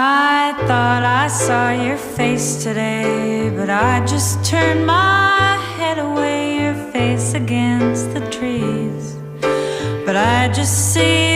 I thought I saw your face today, but I just turned my head away, your face against the trees. But I just see